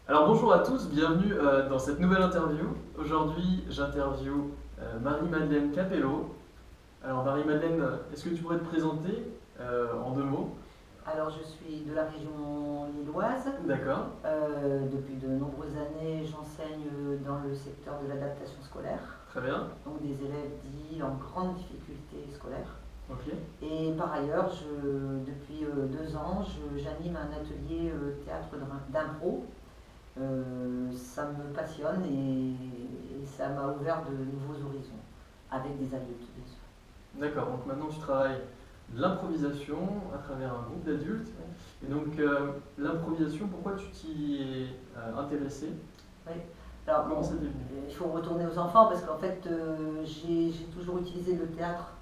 Alors bonjour à tous, bienvenue dans cette nouvelle interview. Aujourd'hui, j'interviewe Marie-Madeleine Capello. Alors Marie-Madeleine, est-ce que tu pourrais te présenter en deux mots? Alors, je suis de la région lilloise. D'accord, Depuis de nombreuses années, j'enseigne dans le secteur de l'adaptation scolaire, très bien, donc des élèves dits en grande difficulté scolaire. ok. Et par ailleurs, depuis 2 ans, j'anime un atelier théâtre d'impro. Ça me passionne et ça m'a ouvert de nouveaux horizons, avec des adultes, bien sûr. D'accord, donc maintenant tu travailles l'improvisation à travers un groupe d'adultes. Et donc l'improvisation, pourquoi tu t'y es intéressée? Oui. Alors, Comment bon, ça t'est venu? il faut retourner aux enfants parce qu'en fait, j'ai toujours utilisé le théâtre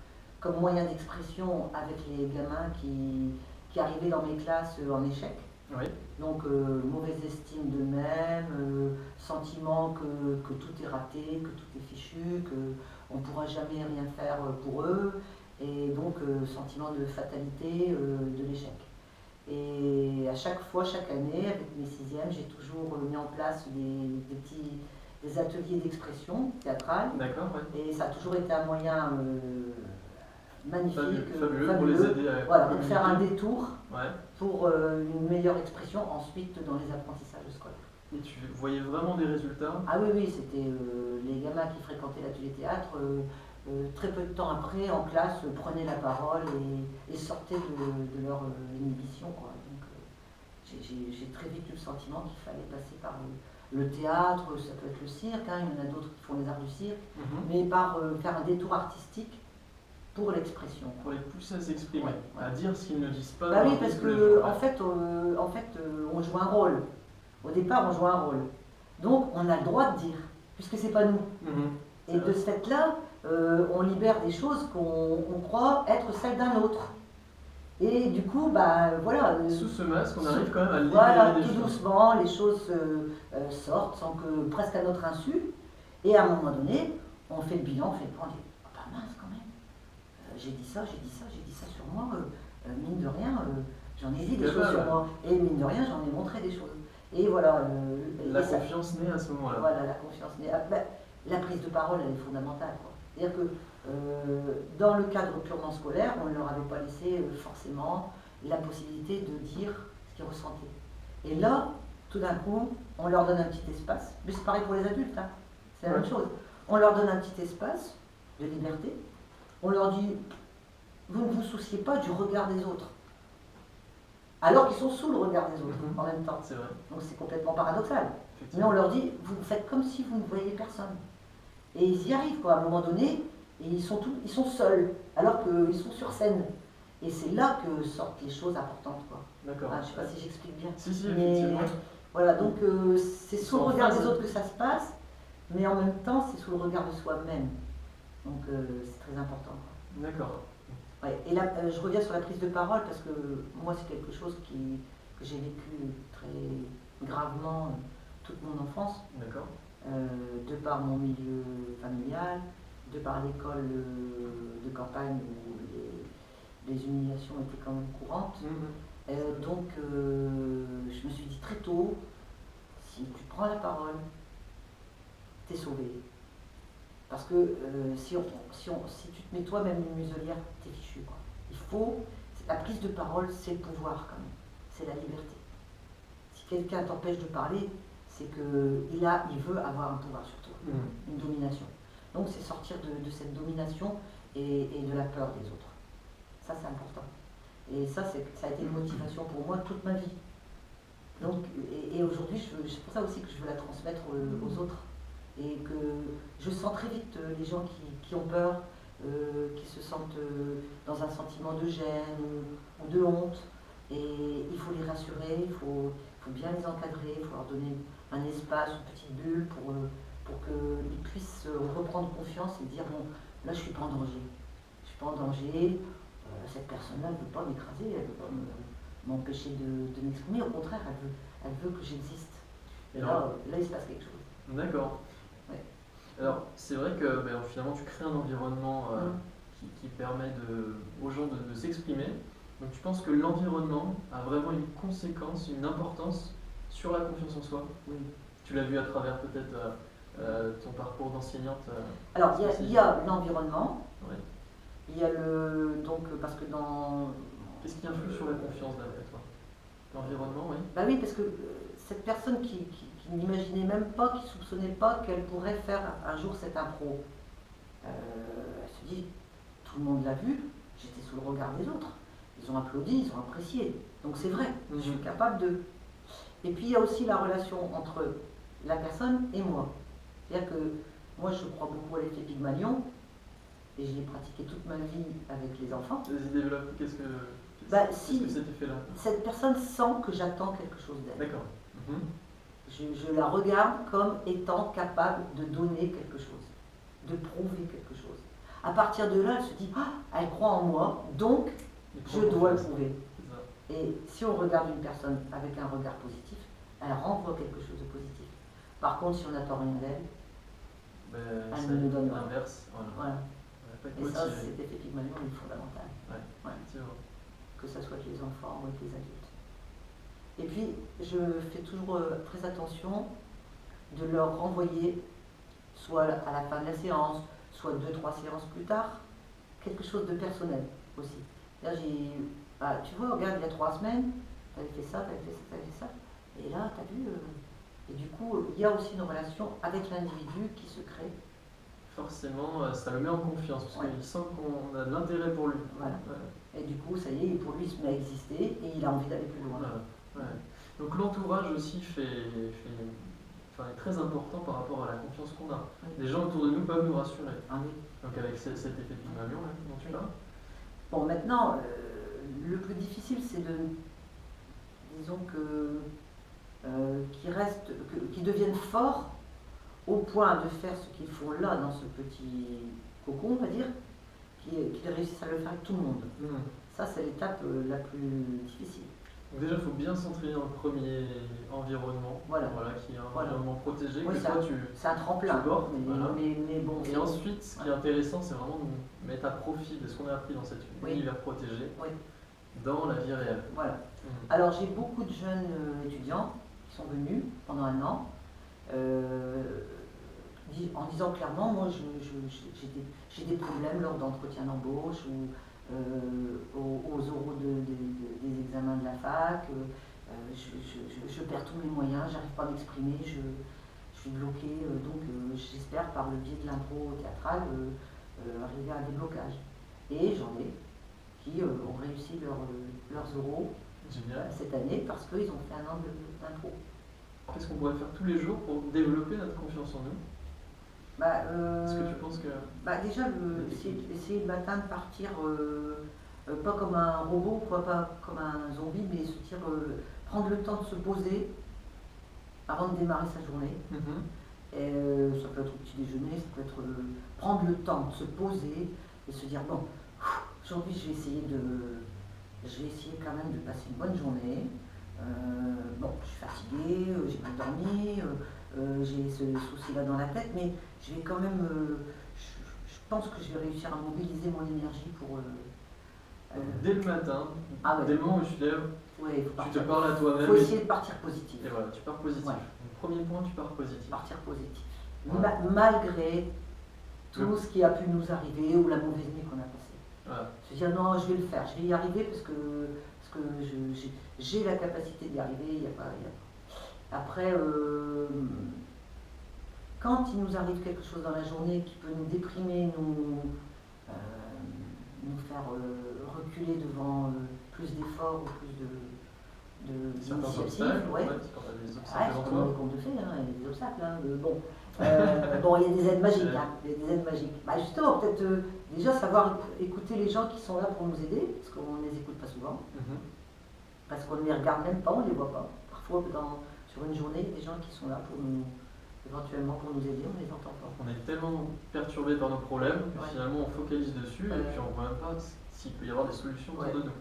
comme moyen d'expression avec les gamins qui arrivaient dans mes classes en échec. Oui, Donc, mauvaise estime d'eux-mêmes, sentiment que tout est raté, que tout est fichu, qu'on ne pourra jamais rien faire pour eux, et donc sentiment de fatalité de l'échec. Et à chaque fois, chaque année, avec mes sixièmes, j'ai toujours mis en place des ateliers d'expression théâtrale, d'accord, ouais. et ça a toujours été un moyen magnifique, Fabuleux pour les aider à voilà, pour faire un communiquer. détour Ouais. pour une meilleure expression ensuite dans les apprentissages scolaires. Et tu voyais vraiment des résultats? Ah oui, oui, c'était les gamins qui fréquentaient l'atelier théâtre, très peu de temps après, en classe, prenaient la parole et sortaient de leur inhibition, quoi. Donc j'ai très vite eu le sentiment qu'il fallait passer par le théâtre, ça peut être le cirque, hein, il y en a d'autres qui font les arts du cirque, mais par faire un détour artistique pour l'expression. Pour les pousser à s'exprimer, Ouais. à dire ce qu'ils ne disent pas Bah dans oui, leur parce vie tous les que jours. en fait, on joue un rôle. Au départ, on joue un rôle. Donc, on a le droit de dire, puisque c'est pas nous. Mhm. Et de ce fait-là, on libère des choses qu'on croit être celles d'un autre. Et du coup, bah voilà. Sous ce masque, on arrive quand même à libérer Voilà, des tout choses. doucement, les choses sortent, sans que presque à notre insu. Et à un moment donné, on fait le bilan, on fait le point, on dit, ah bah mince quand même. J'ai dit ça, j'ai dit ça, j'ai dit ça sur moi. Mine de rien, j'en ai dit des choses sur moi. Et mine de rien, j'en ai montré des choses. Et voilà. La confiance naît à ce moment-là. Voilà, la confiance. Mais la prise de parole, elle est fondamentale, quoi. C'est-à-dire que dans le cadre purement scolaire, on ne leur avait pas laissé forcément la possibilité de dire ce qu'ils ressentaient. Et là, tout d'un coup, on leur donne un petit espace. Mais c'est pareil pour les adultes, hein. C'est la même chose. On leur donne un petit espace de liberté. On leur dit, vous ne vous souciez pas du regard des autres. Alors qu'ils sont sous le regard des autres en même temps. C'est vrai. Donc c'est complètement paradoxal. Mais Effectivement. on leur dit, vous faites comme si vous ne voyiez personne. Et ils y arrivent, quoi. À un moment donné, et ils sont seuls, alors qu'ils sont sur scène. Et c'est là que sortent les choses importantes, quoi. D'accord. Je ne sais pas si j'explique bien. Si, si, Mais effectivement. voilà, donc c'est sous le En regard phase. des autres que ça se passe, mais en même temps, c'est sous le regard de soi-même. Donc c'est très important, quoi. D'accord. Ouais, et là, je reviens sur la prise de parole parce que moi, c'est quelque chose que j'ai vécu très gravement toute mon enfance, D'accord. de par mon milieu familial, de par l'école de campagne où les humiliations étaient quand même courantes. Donc, je me suis dit très tôt, si tu prends la parole, t'es sauvé. Parce que si tu te mets toi-même une muselière, t'es fichu, quoi. La prise de parole, c'est le pouvoir quand même, c'est la liberté. Si quelqu'un t'empêche de parler, c'est qu'il veut avoir un pouvoir sur toi, une domination. Donc c'est sortir de cette domination et de la peur des autres. Ça c'est important. Et ça a été une motivation pour moi toute ma vie. Donc, et aujourd'hui, c'est pour ça aussi que je veux la transmettre aux autres. Et que je sens très vite les gens qui ont peur, qui se sentent dans un sentiment de gêne ou de honte. Et il faut les rassurer, il faut bien les encadrer, il faut leur donner un espace, une petite bulle pour qu'ils puissent reprendre confiance et dire, bon, là je ne suis pas en danger. Je ne suis pas en danger, cette personne-là ne veut pas m'écraser, elle ne veut pas m'empêcher de m'exprimer, au contraire, elle veut que j'existe. Et là, il se passe quelque chose. D'accord. Ouais. Alors, c'est vrai que finalement, tu crées un environnement qui permet aux gens de s'exprimer. Donc, tu penses que l'environnement a vraiment une conséquence, une importance sur la confiance en soi? Oui. Tu l'as vu à travers peut-être ton parcours d'enseignante. Alors, il y a l'environnement. Oui. Il y a donc, parce que dans... Qu'est-ce qui influe sur la confiance d'après toi? L'environnement, oui. Bah oui, parce que cette personne qui n'imaginait même pas, qui ne soupçonnait pas qu'elle pourrait faire un jour cette impro, elle se dit, tout le monde l'a vu, j'étais sous le regard des autres. Ils ont applaudi, ils ont apprécié. Donc c'est vrai, je suis capable de... Et puis il y a aussi la relation entre la personne et moi. C'est-à-dire que moi je crois beaucoup à l'effet Pygmalion, et je l'ai pratiqué toute ma vie avec les enfants. Vas-y, développe. Qu'est-ce que cet effet-là? Cette personne sent que j'attends quelque chose d'elle. D'accord. Je la regarde comme étant capable de donner quelque chose, de prouver quelque chose. À partir de là, elle se dit, elle croit en moi, donc je dois le prouver. Et si on regarde une personne avec un regard positif, elle renvoie quelque chose de positif. Par contre, si on n'attend rien d'elle, elle ne nous donne rien. L'inverse. Voilà. Et ça, cet effet Pygmalion est fondamental. Ouais. Que ce soit avec les enfants ou avec les adultes. Et puis, je fais toujours très attention de leur renvoyer, soit à la fin de la séance, soit 2-3 séances plus tard, quelque chose de personnel aussi. Là, tu vois, regarde, il y a 3 semaines, tu avais fait ça, tu avais fait ça, tu avais fait ça. Et là, tu as vu. Et du coup, il y a aussi une relation avec l'individu qui se crée. Forcément, ça le met en confiance, parce qu'il sent qu'on a de l'intérêt pour lui. Voilà. Et du coup, ça y est, pour lui, il se met à exister et il a envie d'aller plus loin. Donc l'entourage aussi est très important par rapport à la confiance qu'on a. Les gens autour de nous peuvent nous rassurer. Donc avec cet effet Pygmalion dont tu parles. Bon, maintenant, le plus difficile, c'est disons qu'ils deviennent forts au point de faire ce qu'ils font là, dans ce petit cocon, on va dire, qu'ils réussissent à le faire avec tout le monde. Ça, c'est l'étape la plus difficile. Donc déjà, il faut bien s'entraîner dans le premier environnement, qui est un environnement protégé. C'est un tremplin, mais bon. Et ensuite, ce qui est intéressant, c'est vraiment de mettre à profit de ce qu'on a appris dans cet univers protégé dans la vie réelle. Voilà. Alors, j'ai beaucoup de jeunes étudiants qui sont venus pendant 1 an, en disant clairement, moi, j'ai des problèmes lors d'entretien d'embauche ou aux oraux des examens de la fac, je perds tous mes moyens, j'arrive pas à m'exprimer, je suis bloqué, donc j'espère par le biais de l'impro théâtrale arriver à un déblocage. Et j'en ai qui ont réussi leurs oraux cette année parce qu'ils ont fait 1 an d'impro. Qu'est-ce qu'on pourrait faire tous les jours pour développer notre confiance en nous? Est-ce que tu penses que... Déjà, essayer le matin de partir, pas comme un robot, pas comme un zombie, mais se dire, prendre le temps de se poser avant de démarrer sa journée. Et, ça peut être au petit déjeuner, ça peut être prendre le temps de se poser et se dire, bon, aujourd'hui je vais essayer quand même de passer une bonne journée. Je suis fatiguée, j'ai pas dormi, j'ai ce souci-là dans la tête, mais je vais quand même, je pense que je vais réussir à mobiliser mon énergie pour... Dès le matin, dès le moment où tu te lèves, tu te parles à toi-même. Il faut essayer de partir positif. Et voilà, tu pars positif. Donc, premier point, tu pars positif. Partir positif. Malgré tout ce qui a pu nous arriver ou la mauvaise nuit qu'on a passée. Se dire non, je vais le faire, je vais y arriver parce que j'ai la capacité d'y arriver. Après, quand il nous arrive quelque chose dans la journée qui peut nous déprimer, nous faire reculer devant plus d'efforts ou plus d'initiatives, c'est comme les contes de fées, il y a des obstacles. Il y a des aides magiques. Justement, peut-être déjà savoir écouter les gens qui sont là pour nous aider, parce qu'on ne les écoute pas souvent, parce qu'on ne les regarde même pas, on ne les voit pas. Parfois, sur une journée, il y a des gens qui sont là éventuellement pour nous aider, on ne les entend pas. On est tellement perturbé par nos problèmes que finalement on focalise dessus et puis on ne voit même pas s'il peut y avoir des solutions autour de nous.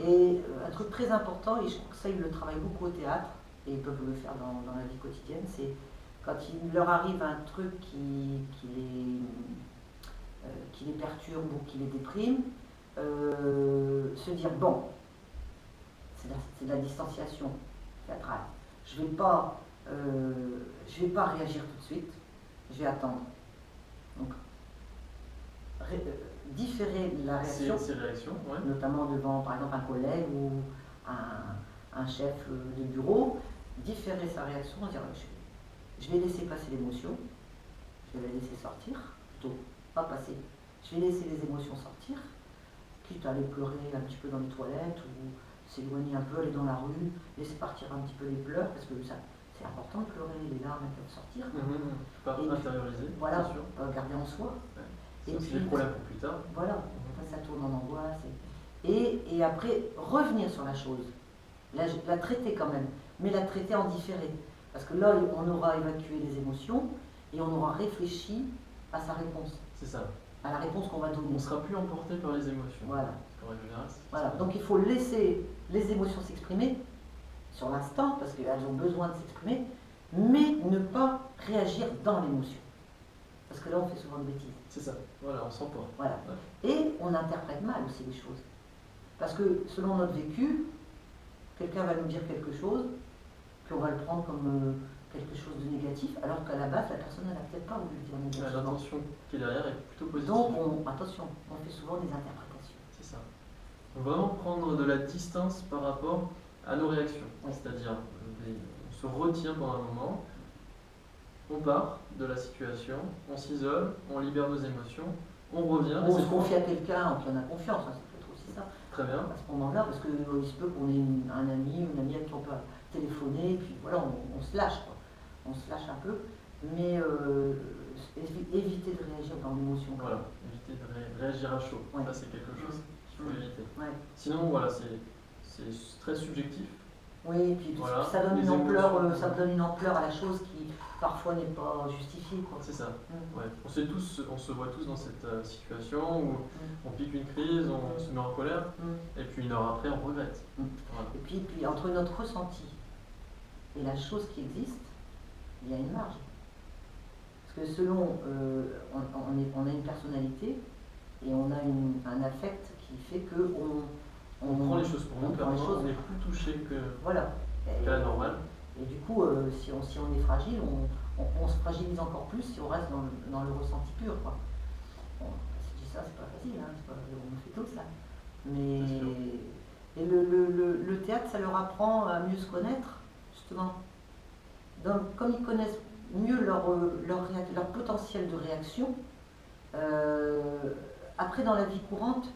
Et un truc très important, et je crois que ça ils le travaillent beaucoup au théâtre, et ils peuvent le faire dans la vie quotidienne, c'est quand il leur arrive un truc qui les perturbe ou qui les déprime, se dire bon, c'est de la distanciation théâtrale. Je vais pas réagir tout de suite, je vais attendre. Donc, différer la réaction, ces réactions, ouais. notamment devant par exemple un collègue ou un chef de bureau, différer sa réaction, dire je vais laisser passer l'émotion, je vais la laisser sortir, plutôt pas passer, je vais laisser les émotions sortir, quitte à aller pleurer un petit peu dans les toilettes ou s'éloigner un peu, aller dans la rue, laisser partir un petit peu les pleurs, parce que c'est important de pleurer, les larmes elles peuvent sortir. Pas intérioriser, voilà, bien sûr. Pas garder en soi. Ouais. Et c'est puis des problèmes pour plus tard. Voilà, après ça tourne en angoisse. Et après, revenir sur la chose, la traiter quand même, mais la traiter en différé. Parce que là, on aura évacué les émotions et on aura réfléchi à sa réponse. C'est ça. À la réponse qu'on va donner. On ne sera plus emporté par les émotions. Voilà. Voilà. Donc il faut laisser les émotions s'exprimer sur l'instant, parce qu'elles ont besoin de s'exprimer, mais ne pas réagir dans l'émotion. Parce que là, on fait souvent de bêtises. C'est ça, voilà, on s'emporte. Voilà. Ouais. Et on interprète mal aussi les choses. Parce que selon notre vécu, quelqu'un va nous dire quelque chose, puis on va le prendre comme quelque chose de négatif, alors qu'à la base, la personne n'a peut-être pas voulu le dire négativement. L'intention qui est derrière est plutôt positive. Donc, attention, on fait souvent des interprétations. C'est ça. Donc vraiment prendre de la distance par rapport à nos réactions. Oui. C'est-à-dire, on se retient pendant un moment, on part de la situation, on s'isole, on libère nos émotions, on revient. On se confie à quelqu'un en qui on a confiance, hein, ça peut être aussi ça. Très bien. À ce moment-là, parce qu'il se peut qu'on ait un ami ou une amie à qui on peut téléphoner, et puis voilà, on se lâche, quoi. On se lâche un peu, mais éviter de réagir dans l'émotion. Voilà, éviter de réagir à chaud. Ouais. Ça, c'est quelque chose qu'il faut éviter. Ouais. Sinon, voilà, c'est très subjectif. Oui, et puis voilà, ça donne une ampleur à la chose qui parfois n'est pas justifiée, quoi. C'est ça. Ouais. On se voit tous dans cette situation où on pique une crise, on se met en colère, et puis une heure après, on regrette. Voilà. Et puis entre notre ressenti et la chose qui existe, il y a une marge. Parce que selon, on a une personnalité et on a un affect qui fait que on prend les choses pour nous, on est plus touché que voilà. qu'à la normale. Et du coup, si on est fragile, on se fragilise encore plus si on reste dans le ressenti pur, quoi. Bon, si je dis ça, c'est pas facile, hein, on le fait tous là. Mais et le théâtre, ça leur apprend à mieux se connaître, justement. Donc, comme ils connaissent mieux leur potentiel de réaction, après dans la vie courante,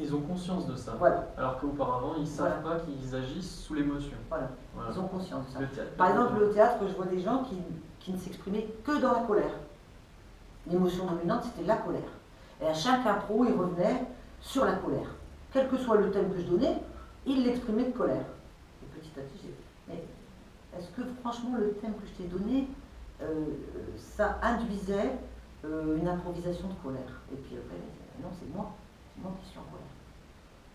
ils ont conscience de ça. Voilà. Alors qu'auparavant, ils ne savent pas qu'ils agissent sous l'émotion. Voilà. Ils ont conscience de ça. Théâtre, par exemple, au théâtre, je vois des gens qui ne s'exprimaient que dans la colère. L'émotion dominante, c'était la colère. Et à chaque impro, ils revenaient sur la colère. Quel que soit le thème que je donnais, ils l'exprimaient de colère. Et petit à petit, j'ai dit, mais est-ce que franchement, le thème que je t'ai donné, ça induisait une improvisation de colère? Et puis après, non, c'est moi qui suis en colère.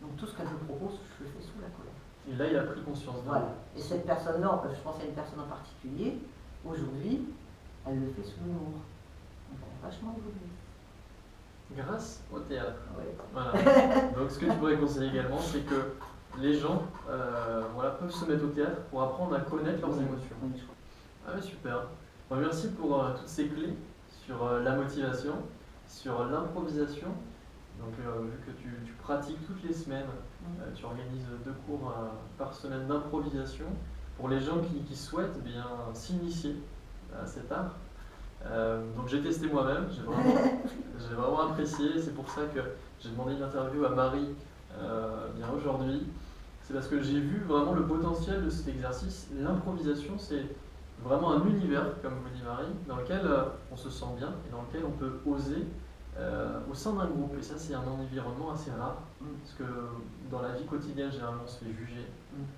Donc tout ce qu'elle me propose, je le fais sous la colère. Et là, il a pris conscience de voilà. Et cette personne-là, je pense à une personne en particulier, aujourd'hui, elle le fait sous l'humour. Donc elle a vachement évolué. Grâce au théâtre. Ouais. Voilà. Donc ce que tu pourrais conseiller également, c'est que les gens peuvent se mettre au théâtre pour apprendre à connaître leurs émotions. Oui, super. Bon, merci pour toutes ces clés sur la motivation, sur l'improvisation. Donc vu que tu pratiques toutes les semaines, tu organises 2 cours par semaine d'improvisation pour les gens qui souhaitent bien s'initier à cet art. Donc j'ai testé moi-même, j'ai vraiment apprécié, c'est pour ça que j'ai demandé une interview à Marie bien aujourd'hui. C'est parce que j'ai vu vraiment le potentiel de cet exercice. L'improvisation, c'est vraiment un univers, comme vous dit Marie, dans lequel on se sent bien et dans lequel on peut oser au sein d'un groupe. Et ça, c'est un environnement assez rare, parce que dans la vie quotidienne, généralement, on se fait juger.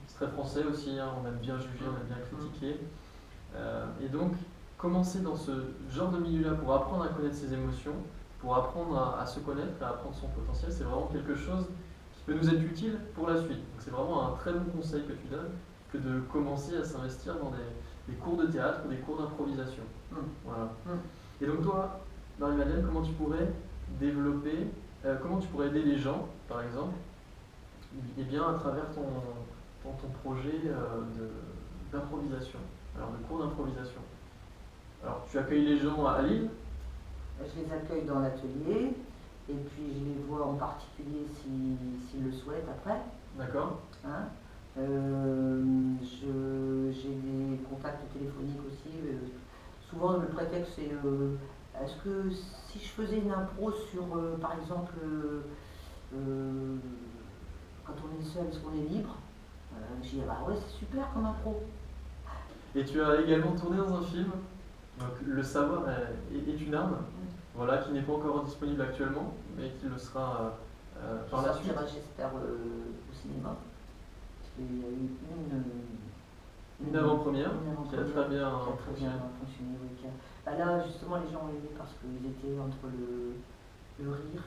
C'est très français aussi, hein, on aime bien juger, on aime bien critiquer. Et donc, commencer dans ce genre de milieu-là pour apprendre à connaître ses émotions, pour apprendre à se connaître, à apprendre son potentiel, c'est vraiment quelque chose qui peut nous être utile pour la suite. Donc c'est vraiment un très bon conseil que tu donnes, que de commencer à s'investir des cours de théâtre ou des cours d'improvisation. Voilà. Mm. Et donc toi, Marie-Madeleine, comment tu pourrais développer, comment tu pourrais aider les gens, par exemple, et bien à travers ton projet d'improvisation, alors de cours d'improvisation. Alors tu accueilles les gens à Lille? Je les accueille dans l'atelier et puis je les vois en particulier s'ils le souhaitent après. D'accord. Hein. J'ai des contacts téléphoniques aussi. Souvent le prétexte c'est est-ce que si je faisais une impro sur par exemple quand on est seul, est-ce qu'on est libre, je dis bah ouais c'est super comme impro. Et tu as également tourné dans un film, donc Le savoir est une arme, voilà, qui n'est pas encore disponible actuellement, mais qui le sera par la suite. J'espère au cinéma. Il y a eu une avant-première qui a très bien fonctionné. Oui, là justement les gens ont aimé parce qu'ils étaient entre le rire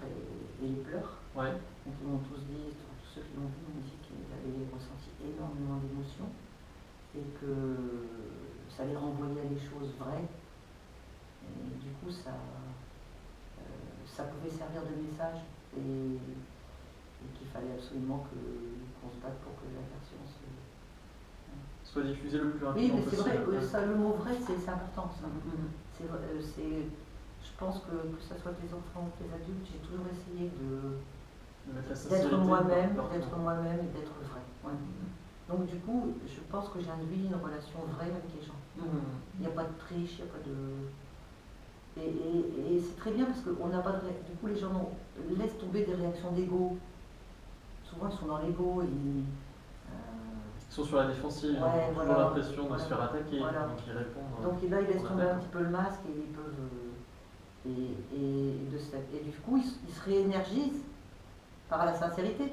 et les pleurs. Ouais. Donc ils m'ont tous dit, tous ceux qui l'ont vu m'ont dit qu'ils avaient ressenti énormément d'émotions et que ça les renvoyait à des choses vraies. Et du coup ça pouvait servir de message et qu'il fallait absolument qu'on se batte pour que la version soit diffusée le plus rapidement possible. Oui, mais c'est vrai, le mot vrai c'est important ça. Je pense que ça soit les enfants ou les adultes, j'ai toujours essayé d'être moi-même et d'être vrai. Ouais. Donc du coup, je pense que j'induis une relation vraie avec les gens. Il n'y a pas de triche, il n'y a pas de... Et c'est très bien parce qu'on n'a pas de... Du coup, les gens laissent tomber des réactions d'ego. Souvent, ils sont dans l'ego, ils sont sur la défensive, ils ont toujours l'impression de se faire attaquer, donc ils répondent. Donc là, ils laissent tomber un petit peu le masque et ils peuvent... Et du coup, ils se réénergisent par la sincérité.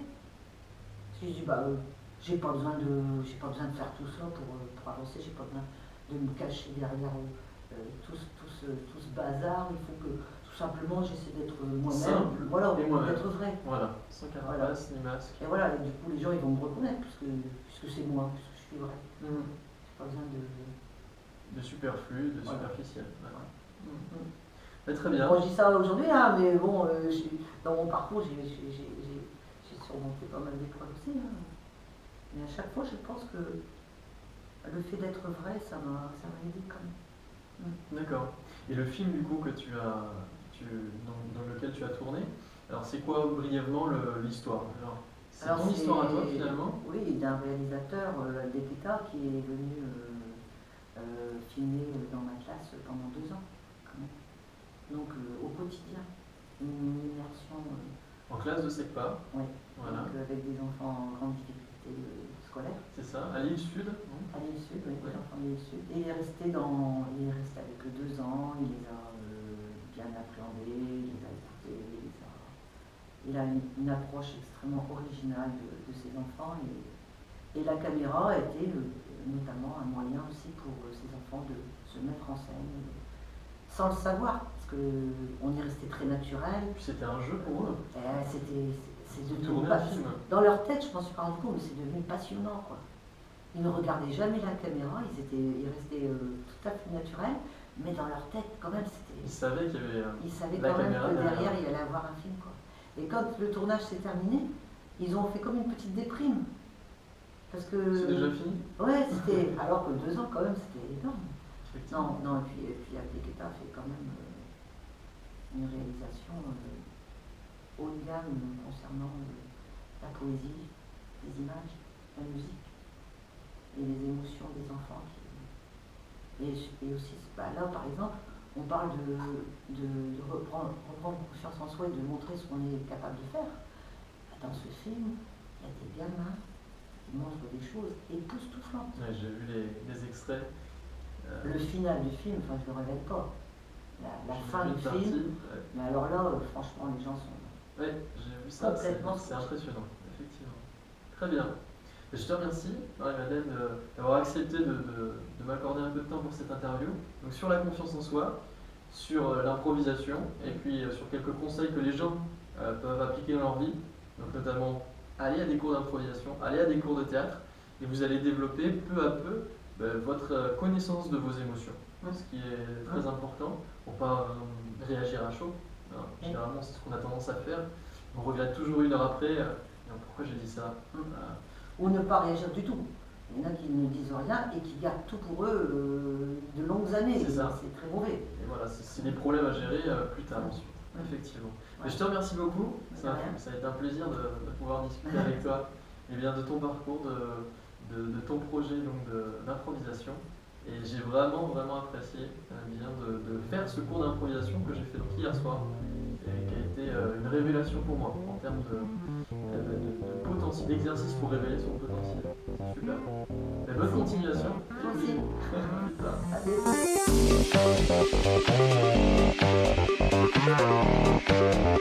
Je dis, j'ai pas besoin de faire tout ça pour avancer, j'ai pas besoin de me cacher derrière tout ce bazar. Il faut que tout simplement j'essaie d'être moi-même, d'être vrai. Voilà, sans carapace ni masque. Et voilà, et du coup les gens ils vont me reconnaître puisque c'est moi, puisque je suis vrai. J'ai pas besoin de superflu, de superficiel. Très bien. Bon, je dis ça aujourd'hui, hein, mais bon, dans mon parcours j'ai surmonté pas mal d'épreuves aussi. Hein. Mais à chaque fois, je pense que le fait d'être vrai, ça m'a aidé quand même. D'accord. Et le film du coup dans lequel tu as tourné, alors c'est quoi brièvement l'histoire? C'est ton histoire à toi finalement? Oui, d'un réalisateur, Deketa, qui est venu filmer dans ma classe pendant 2 ans. Quand même. Donc au quotidien, une immersion. En classe de SECPA? Oui, voilà. Donc, avec des enfants en grande difficulté scolaire. C'est ça, à Lille Sud? À Lille Sud, oui, des enfants de Lille Sud. Et il est resté avec eux 2 ans, il les a bien appréhendés, il les a écoutés, il a une approche extrêmement originale de ces enfants et la caméra a été notamment un moyen aussi pour ces enfants de se mettre en scène sans le savoir, parce qu'on est resté très naturel. Puis c'était un jeu pour eux. C'est devenu dans leur tête, je m'en suis pas rendu compte, mais c'est devenu passionnant, quoi. Ils ne regardaient jamais la caméra, ils restaient tout à fait naturels, mais dans leur tête, quand même, c'était... Ils savaient qu'il y avait Ils savaient quand même que derrière, il allait avoir un film, quoi. Et quand le tournage s'est terminé, ils ont fait comme une petite déprime. Parce que... C'est déjà fini? Ouais, c'était... Alors que 2 ans, quand même, c'était énorme. Non, et puis Deketa fait quand même une réalisation haut de gamme concernant la poésie, les images, la musique et les émotions des enfants. Et aussi, là par exemple, on parle de reprendre confiance en soi et de montrer ce qu'on est capable de faire. Dans ce film, il y a des gamins qui montrent des choses époustouflantes. Ouais, j'ai vu les extraits. Le final du film, enfin je ne le révèle pas. La fin du film, mais alors là, franchement, les gens sont... Oui, j'ai vu ça, c'est impressionnant, effectivement. Très bien. Je te remercie, Marie-Madeleine, d'avoir accepté de m'accorder un peu de temps pour cette interview. Donc sur la confiance en soi, sur l'improvisation, et puis sur quelques conseils que les gens peuvent appliquer dans leur vie, donc notamment aller à des cours d'improvisation, aller à des cours de théâtre, et vous allez développer peu à peu votre connaissance de vos émotions, ce qui est très important pour ne pas réagir à chaud. Généralement, c'est ce qu'on a tendance à faire. On regrette toujours une heure après, pourquoi j'ai dit ça. Ou ne pas réagir du tout. Il y en a qui ne disent rien et qui gardent tout pour eux de longues années. C'est ça. C'est très mauvais. Et voilà, c'est des problèmes à gérer plus tard ensuite. Effectivement. Mais je te remercie beaucoup. Ça a été un plaisir de pouvoir discuter avec toi et bien, de ton parcours, de ton projet d'improvisation. Et j'ai vraiment apprécié de faire ce cours d'improvisation que j'ai fait donc hier soir et qui a été une révélation pour moi en termes de potentiel, d'exercice pour révéler son potentiel. C'est super. Mais bonne continuation. Merci.